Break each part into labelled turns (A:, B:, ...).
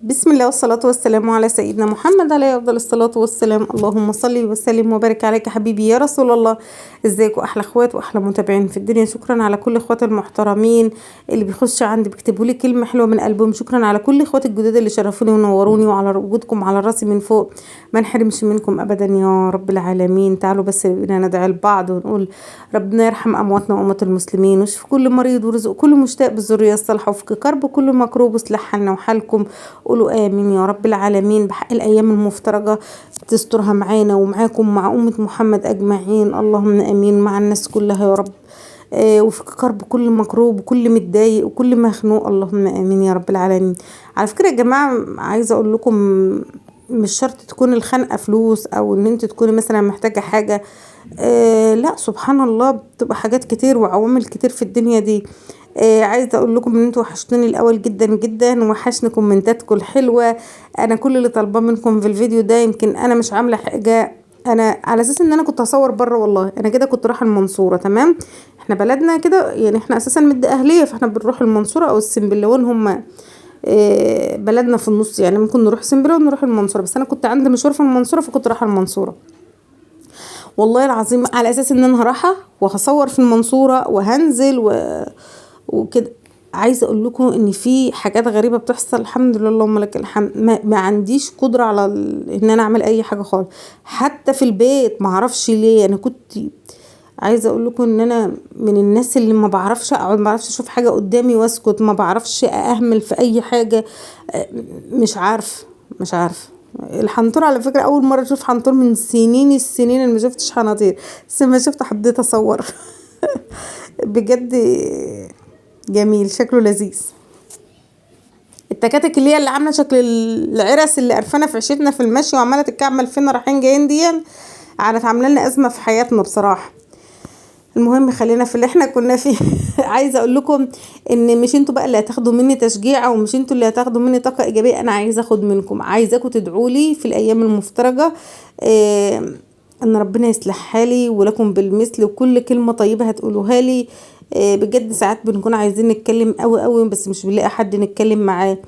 A: بسم الله والصلاة والسلام على سيدنا محمد عليه أفضل الصلاة والسلام. اللهم صل وسلم وبارك عليك حبيبي يا رسول الله. ازيكم أحلى اخوات وأحلى متابعين في الدنيا. شكرا على كل اخوات المحترمين اللي بيخش عندي بيكتبوا لي كلمة حلوة من قلبهم. شكرا على كل اخوات الجداد اللي شرفوني ونوروني، وعلى وجودكم على راسي من فوق. ما نحرمش منكم أبدا يا رب العالمين. تعالوا بس بينا ندعي لبعض ونقول ربنا يرحم أمواتنا وأموات المسلمين، ويشفي كل مريض، ورزق كل مشتاق بالذرية الصالحة، وفك كرب كل مكروب، واصلح حالنا وحالكم. قولوا آمين يا رب العالمين. بحق الأيام المفترجة تسترها معانا ومعاكم مع أمة محمد أجمعين. اللهم آمين مع الناس كلها يا رب. وفي كرب كل مكروب وكل متضايق وكل مخنوق. اللهم آمين يا رب العالمين. على فكرة يا جماعة، عايزة أقول لكم مش شرط تكون الخنقة فلوس، أو إن أنت تكوني مثلا محتاجة حاجة. لا، سبحان الله، بتبقى حاجات كتير وعوامل كتير في الدنيا دي. عايزه اقول لكم ان انتوا وحشتوني الاول جدا جدا، وحشني كومنتاتكم الحلوه. انا كل اللي طالباه منكم في الفيديو ده، يمكن انا مش عامله حاجه، انا على اساس ان انا كنت هصور بره. والله انا كده كنت رايحه المنصوره. تمام، احنا بلدنا كده يعني، احنا اساسا مد اهليه، فاحنا بنروح المنصوره او السنبلاوين. هم بلدنا في النص يعني، ممكن نروح سنبلاوين ونروح المنصوره، بس انا كنت عندي مشوار في المنصوره فكنت رايحه المنصوره. والله العظيم على اساس ان انا رايحه وهصور في المنصوره وهنزل وكده. عايزه اقول لكم ان في حاجات غريبه بتحصل. الحمد لله، اللهم لك الحمد. ما عنديش قدره على ان انا اعمل اي حاجه خالص، حتى في البيت. ما اعرفش ليه. انا كنت عايزه اقول لكم ان انا من الناس اللي ما بعرفش اقعد، ما بعرفش اشوف حاجه قدامي واسكت، ما بعرفش اهمل في اي حاجه. مش عارف الحنطور. على فكره اول مره اشوف حنطور من سنين السنين اللي ما شفتش حناطير، بس ما شفت حبيت اصور. بجد جميل، شكله لذيذ. التكاتك اللي عامله شكل العرس اللي قرفانه في عيشتنا في المشي وعماله تتكعمل فينا رايحين جايين دي، كانت عامله لنا ازمه في حياتنا بصراحه. المهم خلينا في اللي احنا كنا فيه. عايزه اقول لكم ان مش انتوا بقى اللي هتاخدوا مني تشجيع، او مش انتوا اللي هتاخدوا مني طاقه ايجابيه. انا عايزه اخد منكم، عايزاكم تدعوا لي في الايام المفترجه. ان ربنا يصلح حالي ولكم بالمثل، وكل كلمه طيبه هتقولوها لي. بجد ساعات بنكون عايزين نتكلم قوي قوي، بس مش بنلاقي حد نتكلم معاه.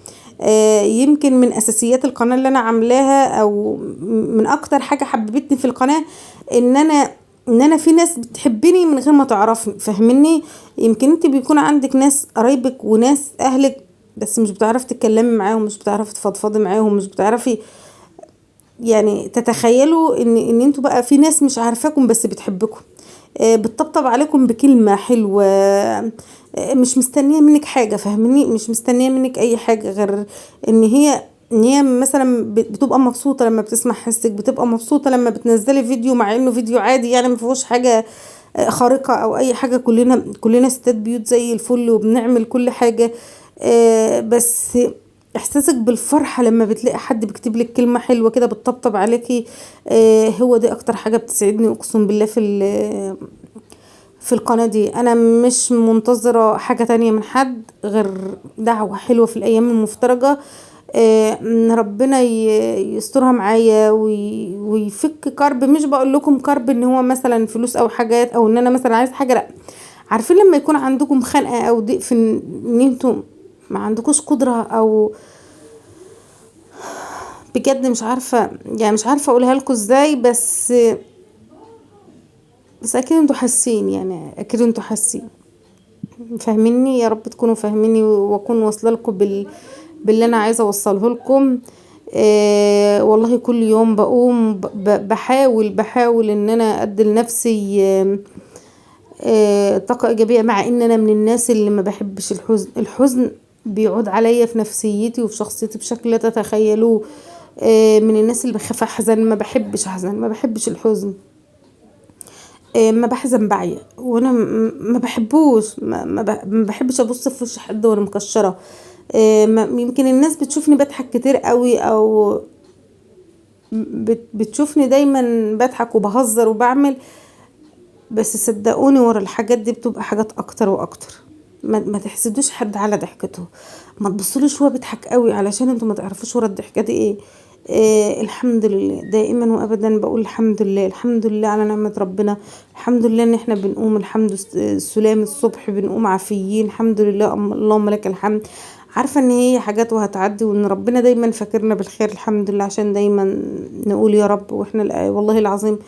A: يمكن من اساسيات القناه اللي انا عاملاها، او من اكتر حاجه حببتني في القناه، ان انا في ناس بتحبني من غير ما تعرفني، فاهمني؟ يمكن انت بيكون عندك ناس قرايبك وناس اهلك، بس مش بتعرفي تتكلمي معاهم، مش بتعرفي تفضفضي معاهم، مش بتعرفي يعني تتخيلوا ان انتوا بقى في ناس مش عارفاكم بس بتحبكم. بتطبطب عليكم بكلمة حلوة. مش مستنية منك حاجة، فاهمني؟ مش مستنية منك اي حاجة غير ان هي مثلا بتبقى مبسوطة لما بتسمع حسك، بتبقى مبسوطة لما بتنزلي فيديو مع انه فيديو عادي يعني ما فيهوش حاجة خارقة او اي حاجة. كلنا ستات بيوت زي الفل وبنعمل كل حاجة. بس احساسك بالفرحة لما بتلاقي حد بيكتب لك كلمة حلوة كده بتطبطب عليكي، هو دي اكتر حاجة بتسعدني، اقسم بالله. في القناة دي انا مش منتظرة حاجة تانية من حد غير دعوة حلوة في الايام المفترجة. ان ربنا يسترها معايا ويفك كرب. مش بقول لكم كرب ان هو مثلا فلوس او حاجات، او ان انا مثلا عايز حاجة، لا. عارفين لما يكون عندكم خنقة او ضيق في ان انتم ما عندكوش قدرة، او بجد مش عارفة يعني، مش عارفة اقولها لكم ازاي، بس اكيد انتوا حاسين، يعني اكيد انتوا حاسين فاهميني. يا رب تكونوا فاهميني واكون واصله لكم باللي انا عايزه اوصله لكم. والله كل يوم بقوم بحاول ان انا ادي لنفسي طاقه ايجابيه، مع ان انا من الناس اللي ما بحبش الحزن بيعود عليا في نفسيتي وفي شخصيتي بشكل لا تتخيلوه. من الناس اللي بخاف احزن، ما بحبش احزن، ما بحبش الحزن. ما بحزن بعيا، وانا ما بحبوش، ما بحبش ابص في وش حد وانا مكشره. يمكن الناس بتشوفني بضحك كتير قوي، او بتشوفني دايما بضحك وبهزر وبعمل، بس صدقوني ورا الحاجات دي بتبقى حاجات اكتر واكتر. ما تحسدوش حد على ضحكته، ما تبصلوش هو بيضحك قوي، علشان انتوا ما تعرفوش ورا الضحكه دي ايه. الحمد لله دائما وابدا بقول الحمد لله، الحمد لله على نعمه ربنا. الحمد لله ان احنا بنقوم، الحمد السلام الصبح بنقوم عافيين، الحمد لله، اللهم لك الحمد. عارفة ان هي حاجات وهتعدي، وان ربنا دايما فاكرنا بالخير الحمد لله، عشان دايما نقول يا رب. واحنا والله العظيم،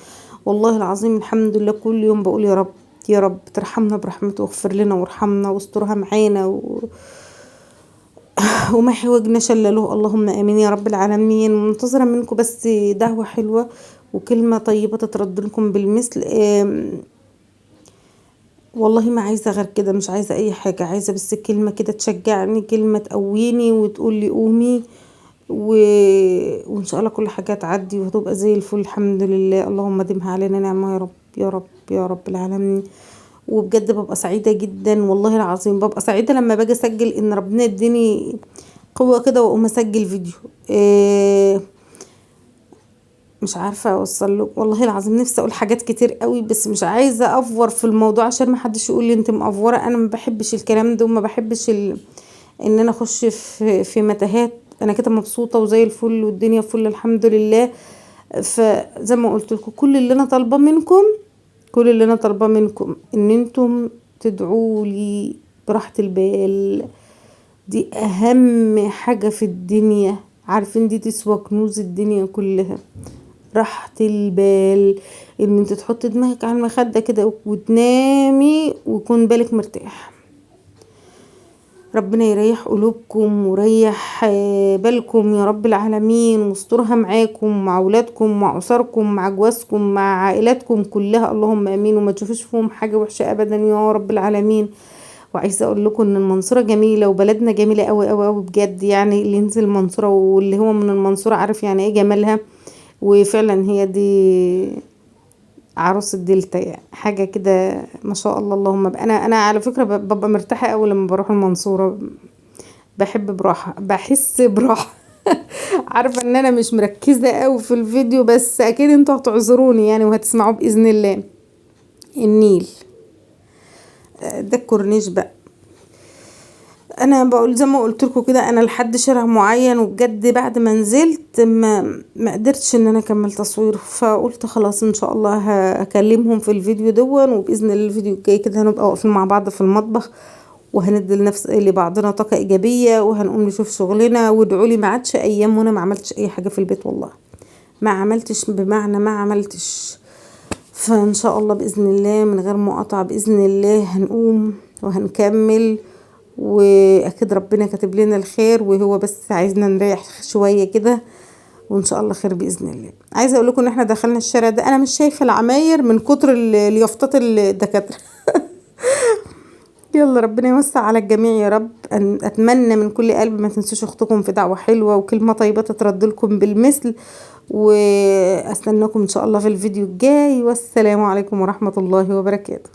A: والله العظيم الحمد لله كل يوم بقول يا رب، يا رب ترحمنا برحمته، واغفر لنا وارحمنا واسترها معانا وما حوجنا شللوه، اللهم امين يا رب العالمين. منتظرة منكم بس دعوة حلوة وكلمة طيبة تترد لكم بالمثل. والله ما عايزة غير كده، مش عايزة اي حاجة، عايزة بس كلمة كده تشجعني، كلمة تقويني وتقول لي قومي و... وان شاء الله كل حاجة تعدي وهتبقى زي الفل الحمد لله. اللهم دمها علينا نعمة يا رب، يا رب يا رب العالمين. وبجد ببقى سعيدة جدا، والله العظيم ببقى سعيدة لما باجي اسجل ان ربنا يديني قوة كده واقوم اسجل فيديو. مش عارفة اوصل له، والله العظيم نفسي اقول حاجات كتير قوي، بس مش عايزة افور في الموضوع عشان ما حدش يقول لي انت مأفورة. انا ما بحبش الكلام ده، وما بحبش ان انا اخش في متاهات. انا كده مبسوطة وزي الفل والدنيا فل الحمد لله. فزي ما قلت لكم، كل اللي انا طالبة منكم، كل اللي انا طالبة منكم ان انتم تدعوا لي براحة البال. دي اهم حاجة في الدنيا، عارفين دي تسوى كنوز الدنيا كلها، راحة البال. ان انت تحطي دماغك على المخدة كده وتنامي ويكون بالك مرتاح. ربنا يريح قلوبكم ويريح بالكم يا رب العالمين، واسترها معاكم مع اولادكم مع اسركم مع جوازكم مع عائلاتكم كلها، اللهم امين. وما تشوفوش فيهم حاجة وحشة ابدا يا رب العالمين. وعايزه اقول لكم ان المنصوره جميله وبلدنا جميله قوي قوي قوي بجد، يعني اللي ينزل المنصوره واللي هو من المنصوره عارف يعني ايه جمالها. وفعلا هي دي عروس الدلتا، يعني حاجه كده ما شاء الله اللهم انا على فكره ببقى مرتاحه قوي لما بروح المنصوره، بحب براحه، بحس براحه. عارفه ان انا مش مركزه قوي في الفيديو، بس اكيد انتوا هتعذروني يعني وهتسمعوا باذن الله. النيل ده الكورنيش بقى. انا بقول زي ما قلت لكم كده، انا لحد شارع معين، وبجد بعد ما نزلت ما قدرتش ان انا اكمل تصوير، فقلت خلاص ان شاء الله هكلمهم في الفيديو دون. وباذن الله الفيديو الجاي كده هنبقى واقفين مع بعض في المطبخ، وهندي لبعضنا طاقه ايجابيه، وهنقوم نشوف شغلنا. وادعوا لي، ما عادش ايام وانا ما عملتش اي حاجه في البيت، والله ما عملتش، بمعنى ما عملتش. فان شاء الله باذن الله من غير مقاطعه باذن الله هنقوم وهنكمل. واكيد ربنا كاتب لنا الخير، وهو بس عايزنا نريح شويه كده، وان شاء الله خير باذن الله. عايزه اقول لكم ان احنا دخلنا الشارع ده انا مش شايفه العماير من كتر اليافطات الدكاتره. يلا ربنا يوسع على الجميع يا رب. اتمنى من كل قلب ما تنسوش اختكم في دعوه حلوه وكلمه طيبه تترد لكم بالمثل. واستناكم ان شاء الله في الفيديو الجاي، والسلام عليكم ورحمه الله وبركاته.